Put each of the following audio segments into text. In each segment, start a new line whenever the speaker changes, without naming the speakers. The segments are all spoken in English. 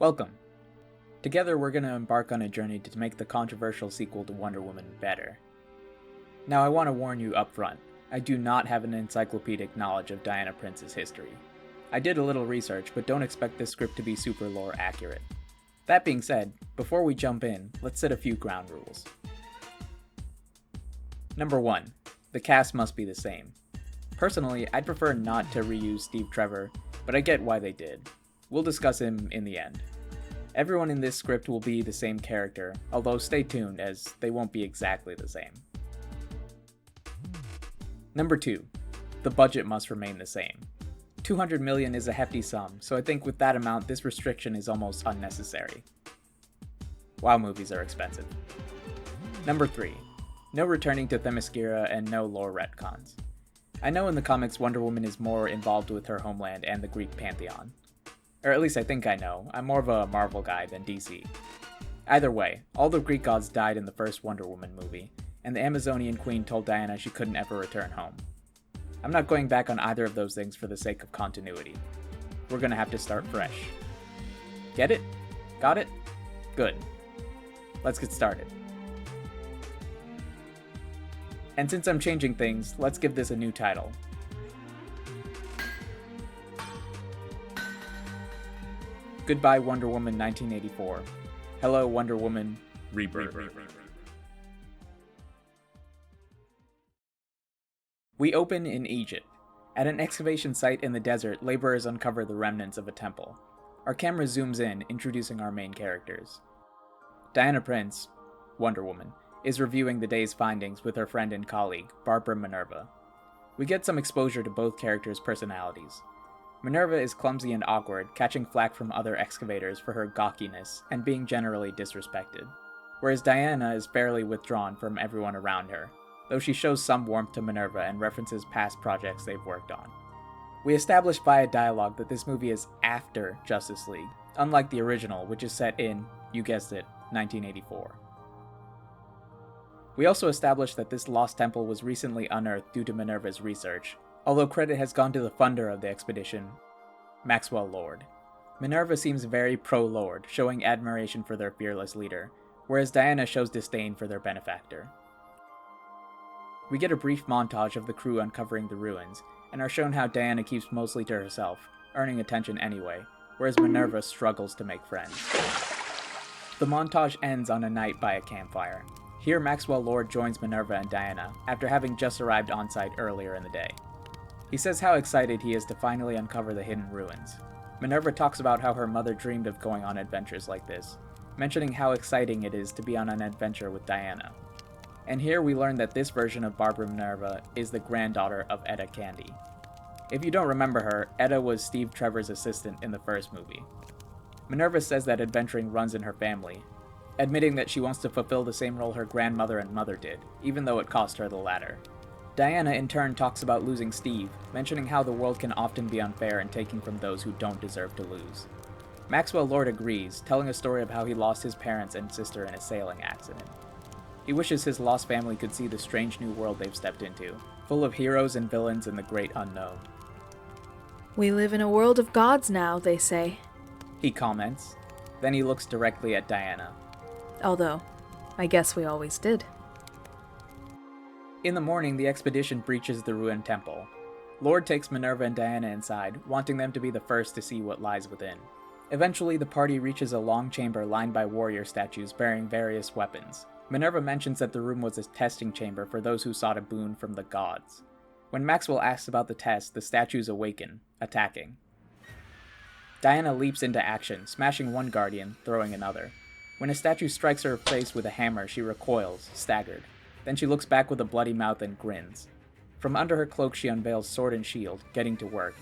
Welcome! Together we're going to embark on a journey to make the controversial sequel to Wonder Woman better. Now I want to warn you up front, I do not have an encyclopedic knowledge of Diana Prince's history. I did a little research, but don't expect this script to be super lore accurate. That being said, before we jump in, let's set a few ground rules. Number 1. The cast must be the same. Personally, I'd prefer not to reuse Steve Trevor, but I get why they did. We'll discuss him in the end. Everyone in this script will be the same character, although stay tuned as they won't be exactly the same. Number 2. The budget must remain the same. $200 million is a hefty sum, so I think with that amount this restriction is almost unnecessary. WoW movies are expensive. Number 3. No returning to Themyscira and no lore retcons. I know in the comics Wonder Woman is more involved with her homeland and the Greek pantheon. Or at least I think I know, I'm more of a Marvel guy than DC. Either way, all the Greek gods died in the first Wonder Woman movie, and the Amazonian queen told Diana she couldn't ever return home. I'm not going back on either of those things for the sake of continuity. We're gonna have to start fresh. Get it? Got it? Good. Let's get started. And since I'm changing things, let's give this a new title. Goodbye Wonder Woman 1984. Hello Wonder Woman Rebirth. We open in Egypt. At an excavation site in the desert, laborers uncover the remnants of a temple. Our camera zooms in, introducing our main characters. Diana Prince, Wonder Woman, is reviewing the day's findings with her friend and colleague, Barbara Minerva. We get some exposure to both characters' personalities. Minerva is clumsy and awkward, catching flack from other excavators for her gawkiness and being generally disrespected, whereas Diana is fairly withdrawn from everyone around her, though she shows some warmth to Minerva and references past projects they've worked on. We establish via dialogue that this movie is after Justice League, unlike the original, which is set in, you guessed it, 1984. We also establish that this lost temple was recently unearthed due to Minerva's research, although credit has gone to the funder of the expedition, Maxwell Lord. Minerva seems very pro-Lord, showing admiration for their fearless leader, whereas Diana shows disdain for their benefactor. We get a brief montage of the crew uncovering the ruins, and are shown how Diana keeps mostly to herself, earning attention anyway, whereas Minerva struggles to make friends. The montage ends on a night by a campfire. Here Maxwell Lord joins Minerva and Diana, after having just arrived on site earlier in the day. He says how excited he is to finally uncover the hidden ruins. Minerva talks about how her mother dreamed of going on adventures like this, mentioning how exciting it is to be on an adventure with Diana. And here we learn that this version of Barbara Minerva is the granddaughter of Etta Candy. If you don't remember her, Etta was Steve Trevor's assistant in the first movie. Minerva says that adventuring runs in her family, admitting that she wants to fulfill the same role her grandmother and mother did, even though it cost her the latter. Diana in turn talks about losing Steve, mentioning how the world can often be unfair in taking from those who don't deserve to lose. Maxwell Lord agrees, telling a story of how he lost his parents and sister in a sailing accident. He wishes his lost family could see the strange new world they've stepped into, full of heroes and villains in the great unknown.
We live in a world of gods now, they say.
He comments. Then he looks directly at Diana.
Although, I guess we always did.
In the morning, the expedition breaches the ruined temple. Lord takes Minerva and Diana inside, wanting them to be the first to see what lies within. Eventually, the party reaches a long chamber lined by warrior statues bearing various weapons. Minerva mentions that the room was a testing chamber for those who sought a boon from the gods. When Maxwell asks about the test, the statues awaken, attacking. Diana leaps into action, smashing one guardian, throwing another. When a statue strikes her face with a hammer, she recoils, staggered. Then she looks back with a bloody mouth and grins. From under her cloak she unveils sword and shield, getting to work.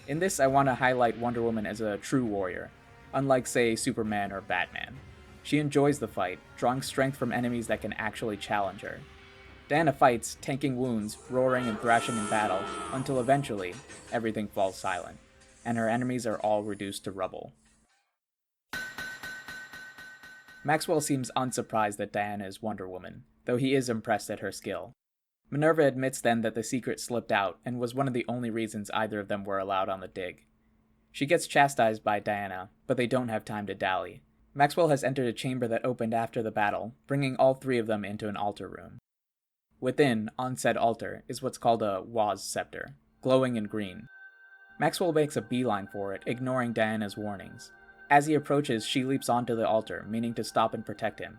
In this I want to highlight Wonder Woman as a true warrior, unlike say Superman or Batman. She enjoys the fight, drawing strength from enemies that can actually challenge her. Diana fights, tanking wounds, roaring and thrashing in battle, until eventually, everything falls silent, and her enemies are all reduced to rubble. Maxwell seems unsurprised that Diana is Wonder Woman, though he is impressed at her skill. Minerva admits then that the secret slipped out and was one of the only reasons either of them were allowed on the dig. She gets chastised by Diana, but they don't have time to dally. Maxwell has entered a chamber that opened after the battle, bringing all three of them into an altar room. Within, on said altar, is what's called a Waz scepter, glowing in green. Maxwell makes a beeline for it, ignoring Diana's warnings. As he approaches, she leaps onto the altar, meaning to stop and protect him.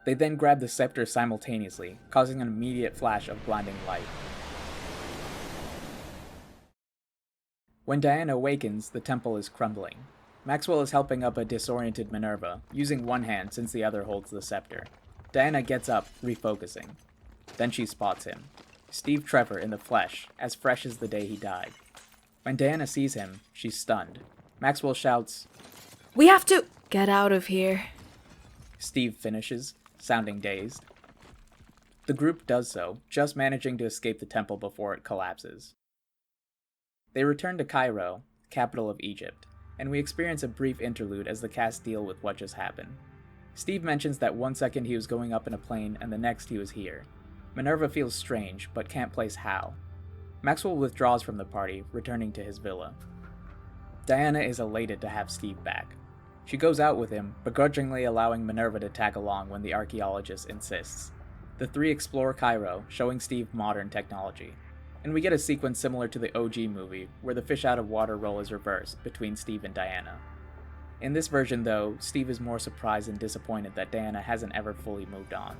They then grab the scepter simultaneously, causing an immediate flash of blinding light. When Diana awakens, the temple is crumbling. Maxwell is helping up a disoriented Minerva, using one hand since the other holds the scepter. Diana gets up, refocusing. Then she spots him. Steve Trevor in the flesh, as fresh as the day he died. When Diana sees him, she's stunned. Maxwell shouts,
"We have to get out of here."
Steve finishes, sounding dazed. The group does so, just managing to escape the temple before it collapses. They return to Cairo, capital of Egypt, and we experience a brief interlude as the cast deal with what just happened. Steve mentions that one second he was going up in a plane and the next he was here. Minerva feels strange, but can't place how. Maxwell withdraws from the party, returning to his villa. Diana is elated to have Steve back. She goes out with him, begrudgingly allowing Minerva to tag along when the archaeologist insists. The three explore Cairo, showing Steve modern technology. And we get a sequence similar to the OG movie, where the fish out of water role is reversed between Steve and Diana. In this version, though, Steve is more surprised and disappointed that Diana hasn't ever fully moved on.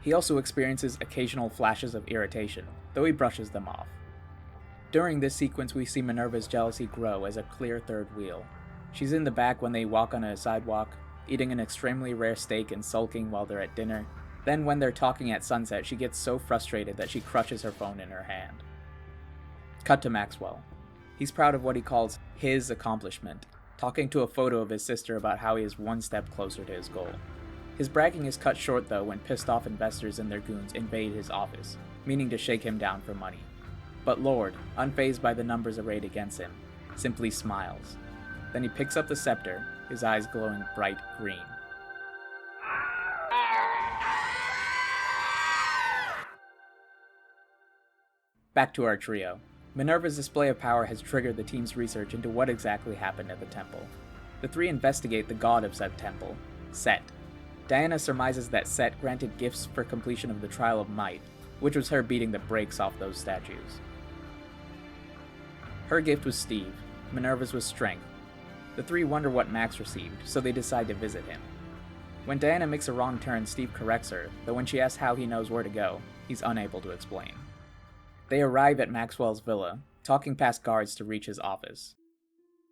He also experiences occasional flashes of irritation, though he brushes them off. During this sequence, we see Minerva's jealousy grow as a clear third wheel. She's in the back when they walk on a sidewalk, eating an extremely rare steak and sulking while they're at dinner. Then when they're talking at sunset, she gets so frustrated that she crushes her phone in her hand. Cut to Maxwell. He's proud of what he calls his accomplishment, talking to a photo of his sister about how he is one step closer to his goal. His bragging is cut short though when pissed off investors and their goons invade his office, meaning to shake him down for money. But Lord, unfazed by the numbers arrayed against him, simply smiles. Then he picks up the scepter, his eyes glowing bright green. Back to our trio. Minerva's display of power has triggered the team's research into what exactly happened at the temple. The three investigate the god of said temple, Set. Diana surmises that Set granted gifts for completion of the Trial of Might, which was her beating the brakes off those statues. Her gift was Steve, Minerva's was Strength. The three wonder what Max received, so they decide to visit him. When Diana makes a wrong turn, Steve corrects her, though when she asks how he knows where to go, he's unable to explain. They arrive at Maxwell's villa, talking past guards to reach his office.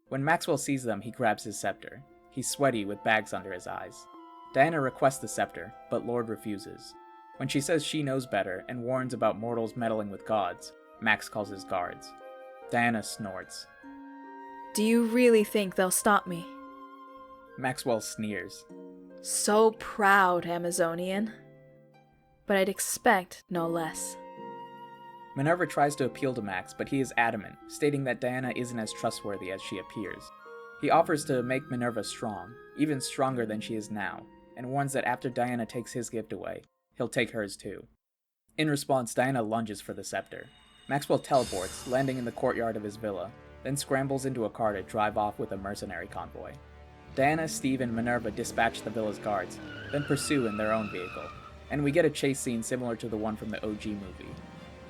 When Maxwell sees them, he grabs his scepter. He's sweaty with bags under his eyes. Diana requests the scepter, but Lord refuses. When she says she knows better and warns about mortals meddling with gods, Max calls his guards. Diana snorts.
"Do you really think they'll stop me?"
Maxwell sneers.
So proud, Amazonian. But I'd expect no less.
Minerva tries to appeal to Max, but he is adamant, stating that Diana isn't as trustworthy as she appears. He offers to make Minerva strong, even stronger than she is now, and warns that after Diana takes his gift away, he'll take hers too. In response, Diana lunges for the scepter. Maxwell teleports, landing in the courtyard of his villa, then scrambles into a car to drive off with a mercenary convoy. Diana, Steve, and Minerva dispatch the villa's guards, then pursue in their own vehicle, and we get a chase scene similar to the one from the OG movie,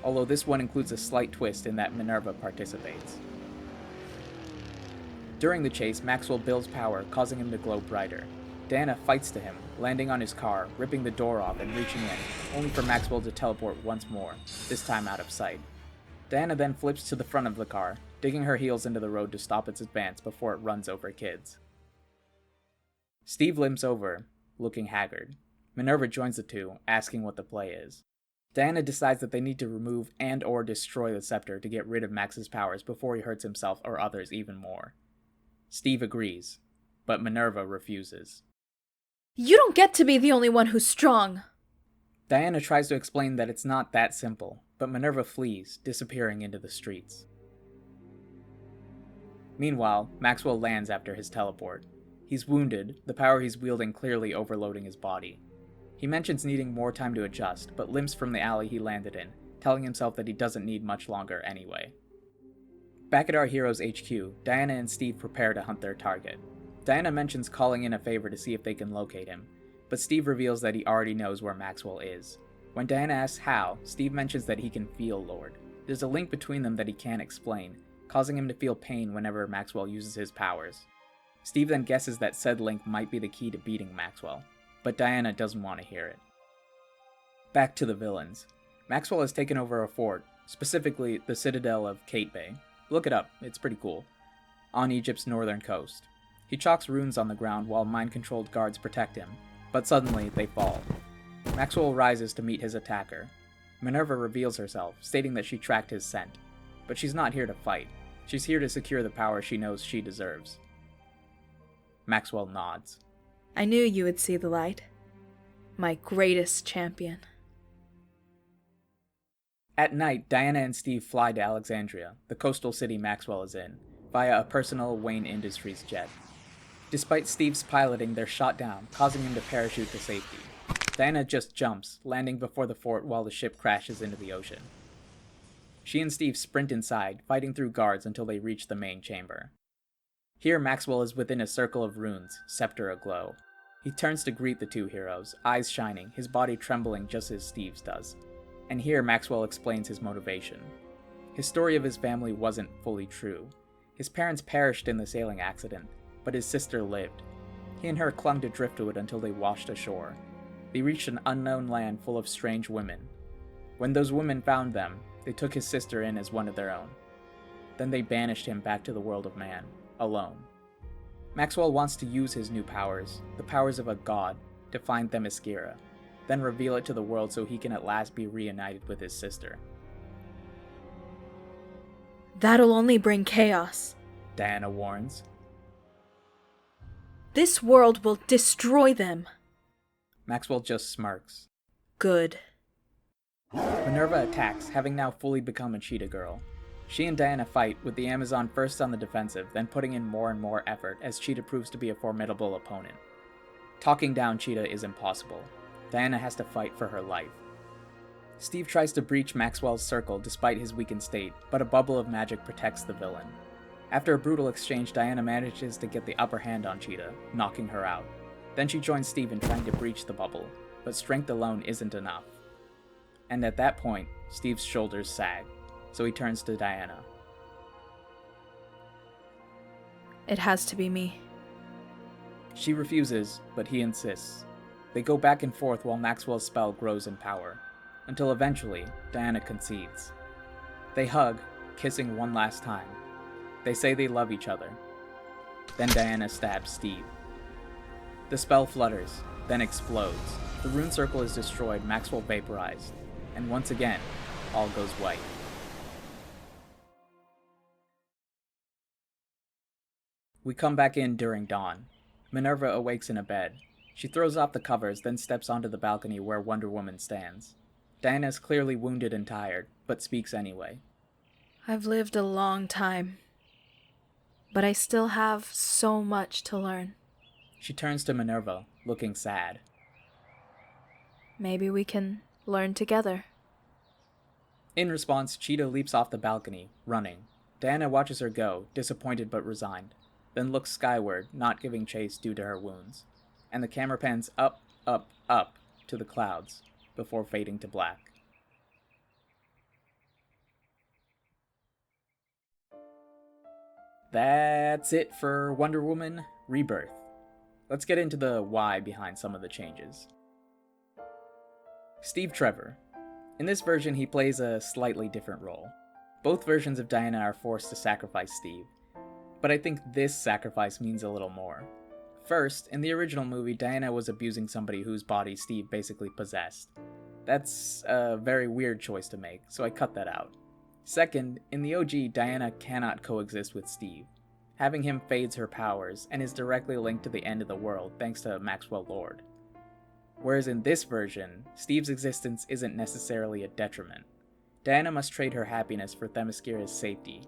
although this one includes a slight twist in that Minerva participates. During the chase, Maxwell builds power, causing him to glow brighter. Diana fights to him, landing on his car, ripping the door off and reaching in, only for Maxwell to teleport once more, this time out of sight. Diana then flips to the front of the car, digging her heels into the road to stop its advance before it runs over kids. Steve limps over, looking haggard. Minerva joins the two, asking what the play is. Diana decides that they need to remove and or destroy the scepter to get rid of Max's powers before he hurts himself or others even more. Steve agrees, but Minerva refuses.
"You don't get to be the only one who's strong."
Diana tries to explain that it's not that simple, but Minerva flees, disappearing into the streets. Meanwhile, Maxwell lands after his teleport. He's wounded, the power he's wielding clearly overloading his body. He mentions needing more time to adjust, but limps from the alley he landed in, telling himself that he doesn't need much longer anyway. Back at our hero's HQ, Diana and Steve prepare to hunt their target. Diana mentions calling in a favor to see if they can locate him, but Steve reveals that he already knows where Maxwell is. When Diana asks how, Steve mentions that he can feel Lord. There's a link between them that he can't explain, causing him to feel pain whenever Maxwell uses his powers. Steve then guesses that said link might be the key to beating Maxwell, but Diana doesn't want to hear it. Back to the villains. Maxwell has taken over a fort, specifically the Citadel of Kate Bay. Look it up, it's pretty cool. On Egypt's northern coast. He chalks runes on the ground while mind-controlled guards protect him, but suddenly they fall. Maxwell rises to meet his attacker. Minerva reveals herself, stating that she tracked his scent. But she's not here to fight. She's here to secure the power she knows she deserves. Maxwell nods.
I knew you would see the light. My greatest champion.
At night, Diana and Steve fly to Alexandria, the coastal city Maxwell is in, via a personal Wayne Industries jet. Despite Steve's piloting, they're shot down, causing him to parachute to safety. Diana just jumps, landing before the fort while the ship crashes into the ocean. She and Steve sprint inside, fighting through guards until they reach the main chamber. Here, Maxwell is within a circle of runes, scepter aglow. He turns to greet the two heroes, eyes shining, his body trembling just as Steve's does. And here, Maxwell explains his motivation. His story of his family wasn't fully true. His parents perished in the sailing accident, but his sister lived. He and her clung to driftwood until they washed ashore. They reached an unknown land full of strange women. When those women found them, they took his sister in as one of their own. Then they banished him back to the world of man, alone. Maxwell wants to use his new powers, the powers of a god, to find Themyscira, then reveal it to the world so he can at last be reunited with his sister.
That'll only bring chaos,
Diana warns.
This world will destroy them.
Maxwell just smirks.
Good.
Minerva attacks, having now fully become a cheetah girl. She and Diana fight, with the Amazon first on the defensive, then putting in more and more effort as Cheetah proves to be a formidable opponent. Talking down Cheetah is impossible. Diana has to fight for her life. Steve tries to breach Maxwell's circle despite his weakened state, but a bubble of magic protects the villain. After a brutal exchange, Diana manages to get the upper hand on Cheetah, knocking her out. Then she joins Steve in trying to breach the bubble, but strength alone isn't enough. And at that point, Steve's shoulders sag, so he turns to Diana.
It has to be me.
She refuses, but he insists. They go back and forth while Maxwell's spell grows in power, until eventually, Diana concedes. They hug, kissing one last time. They say they love each other. Then Diana stabs Steve. The spell flutters, then explodes. The rune circle is destroyed, Maxwell vaporized, and once again, all goes white. We come back in during dawn. Minerva awakes in a bed. She throws off the covers, then steps onto the balcony where Wonder Woman stands. Diana is clearly wounded and tired, but speaks anyway.
I've lived a long time, but I still have so much to learn.
She turns to Minerva, looking sad.
Maybe we can learn together.
In response, Cheetah leaps off the balcony, running. Diana watches her go, disappointed but resigned, then looks skyward, not giving chase due to her wounds. And the camera pans up, up, up to the clouds, before fading to black. That's it for Wonder Woman Rebirth. Let's get into the why behind some of the changes. Steve Trevor. In this version, he plays a slightly different role. Both versions of Diana are forced to sacrifice Steve, but I think this sacrifice means a little more. First, in the original movie, Diana was abusing somebody whose body Steve basically possessed. That's a very weird choice to make, so I cut that out. Second, in the OG, Diana cannot coexist with Steve. Having him fades her powers, and is directly linked to the end of the world thanks to Maxwell Lord. Whereas in this version, Steve's existence isn't necessarily a detriment. Diana must trade her happiness for Themyscira's safety.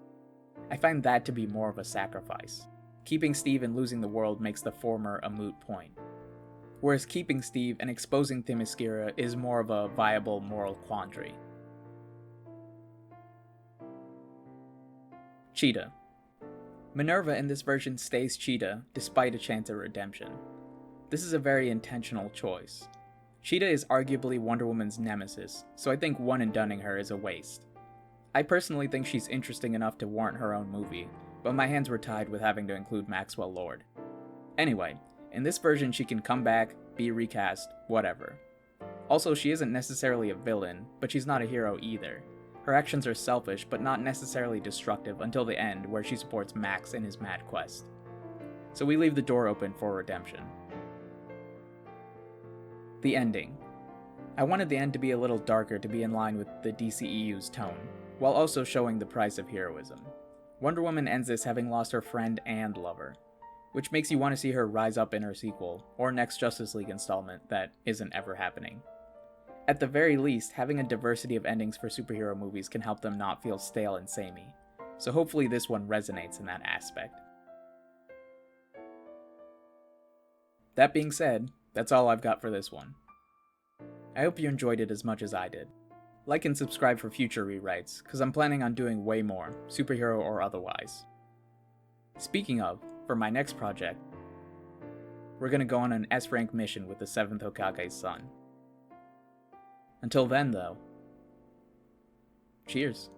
I find that to be more of a sacrifice. Keeping Steve and losing the world makes the former a moot point. Whereas keeping Steve and exposing Themyscira is more of a viable moral quandary. Cheetah. Minerva in this version stays Cheetah despite a chance at redemption. This is a very intentional choice. Cheetah is arguably Wonder Woman's nemesis, so I think one and doneing her is a waste. I personally think she's interesting enough to warrant her own movie, but my hands were tied with having to include Maxwell Lord. Anyway, in this version she can come back, be recast, whatever. Also, she isn't necessarily a villain, but she's not a hero either. Her actions are selfish, but not necessarily destructive until the end, where she supports Max in his mad quest. So we leave the door open for redemption. The ending. I wanted the end to be a little darker to be in line with the DCEU's tone, while also showing the price of heroism. Wonder Woman ends this having lost her friend and lover, which makes you want to see her rise up in her sequel, or next Justice League installment that isn't ever happening. At the very least, having a diversity of endings for superhero movies can help them not feel stale and samey, so hopefully this one resonates in that aspect. That being said, that's all I've got for this one. I hope you enjoyed it as much as I did. Like and subscribe for future rewrites, cause I'm planning on doing way more, superhero or otherwise. Speaking of, for my next project, we're gonna go on an S-rank mission with the 7th Hokage's son. Until then, though, cheers.